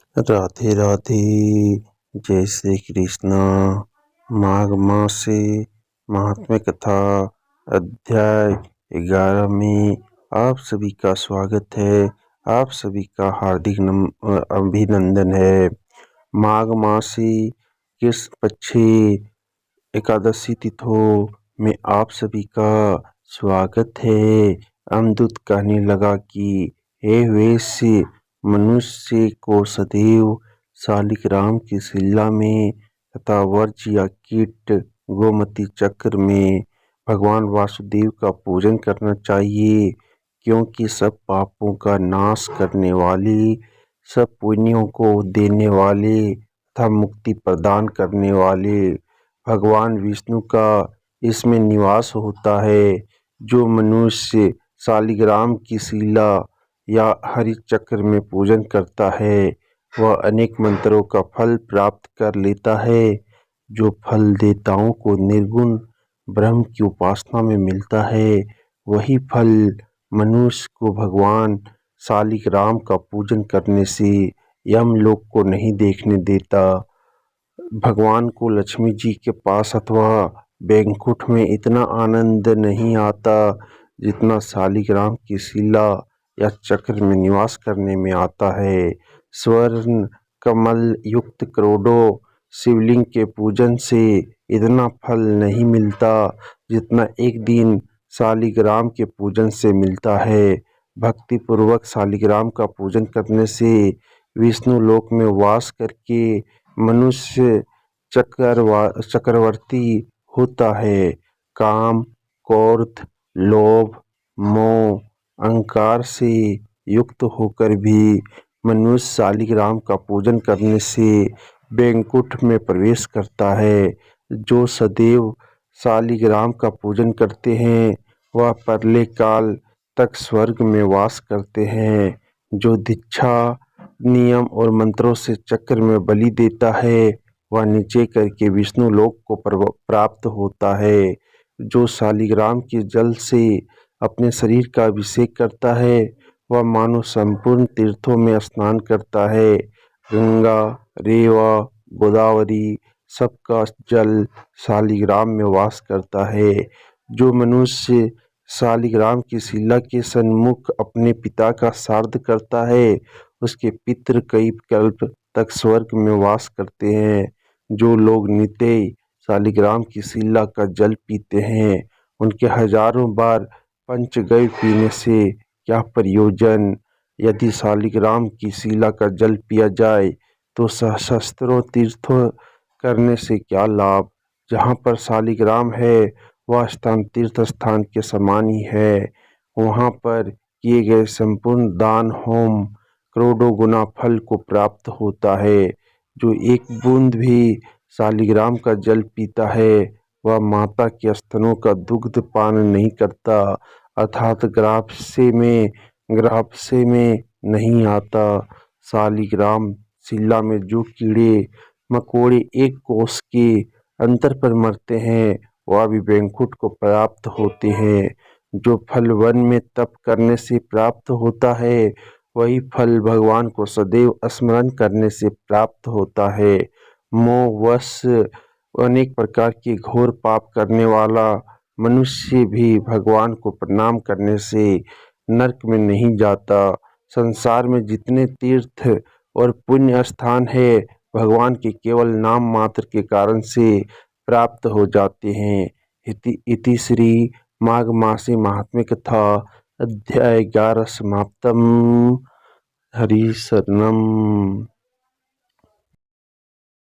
राधे राधे। जय श्री कृष्णा। माघ मासे महात्म्य कथा अध्याय 11 में आप सभी का स्वागत है। आप सभी का हार्दिक अभिनंदन है। माघ मासी किस पक्षे एकादशी तिथों में आप सभी का स्वागत है। अमदूत कहने लगा कि हे वैश्य, मनुष्य को सदैव शालिग्राम की शिला में तथा वर्ज या कीट गोमती चक्र में भगवान वासुदेव का पूजन करना चाहिए, क्योंकि सब पापों का नाश करने वाले, सब पुण्यों को देने वाले तथा मुक्ति प्रदान करने वाले भगवान विष्णु का इसमें निवास होता है। जो मनुष्य शालिग्राम की शिला या हरि चक्र में पूजन करता है वह अनेक मंत्रों का फल प्राप्त कर लेता है। जो फल देवताओं को निर्गुण ब्रह्म की उपासना में मिलता है, वही फल मनुष्य को भगवान शालिग्राम का पूजन करने से यमलोक को नहीं देखने देता। भगवान को लक्ष्मी जी के पास अथवा बैकुंठ में इतना आनंद नहीं आता जितना शालिग्राम की शिला या चक्र में निवास करने में आता है। स्वर्ण कमल युक्त करोड़ों शिवलिंग के पूजन से इतना फल नहीं मिलता जितना एक दिन शालिग्राम के पूजन से मिलता है। भक्ति पूर्वक शालिग्राम का पूजन करने से विष्णु लोक में वास करके मनुष्य चक्रवर्ती होता है। काम, क्रोध, लोभ, मोह, अहंकार से युक्त होकर भी मनुष्य शालिग्राम का पूजन करने से बैकुंठ में प्रवेश करता है। जो सदैव शालिग्राम का पूजन करते हैं वह परले काल तक स्वर्ग में वास करते हैं। जो दीक्षा, नियम और मंत्रों से चक्र में बलि देता है वह नीचे करके विष्णु लोक को प्राप्त होता है। जो शालिग्राम के जल से अपने शरीर का अभिषेक करता है वह मानो संपूर्ण तीर्थों में स्नान करता है। गंगा, रेवा, गोदावरी सबका जल शालिग्राम में वास करता है। जो मनुष्य शालिग्राम की शिला के सन्मुख अपने पिता का श्राद्ध करता है उसके पितृ कई कल्प तक स्वर्ग में वास करते हैं। जो लोग नित्य शालिग्राम की शिला का जल पीते हैं उनके हजारों बार पंचगव्य पीने से क्या प्रयोजन। यदि शालिग्राम की शिला का जल पिया जाए तो सहस्त्रों तीर्थों करने से क्या लाभ। जहाँ पर शालिग्राम है वह स्थान तीर्थ स्थान के समान ही है। वहाँ पर किए गए संपूर्ण दान होम करोड़ों गुना फल को प्राप्त होता है। जो एक बूंद भी शालिग्राम का जल पीता है वह माता के स्तनों का दुग्ध पान नहीं करता, अर्थात गर्भाशय में नहीं आता। शालिग्राम शिला में जो कीड़े मकोड़े एक कोस के अंतर पर मरते हैं वह भी बैकुंठ को प्राप्त होते हैं। जो फल वन में तप करने से प्राप्त होता है वही फल भगवान को सदैव स्मरण करने से प्राप्त होता है। मोहवश अनेक प्रकार के घोर पाप करने वाला मनुष्य भी भगवान को प्रणाम करने से नरक में नहीं जाता। संसार में जितने तीर्थ और पुण्य स्थान है भगवान के केवल नाम मात्र के कारण से प्राप्त हो जाते हैं। इति श्री माघ मासी महात्म्य कथा अध्याय 11 समाप्तम। हरि शरणम।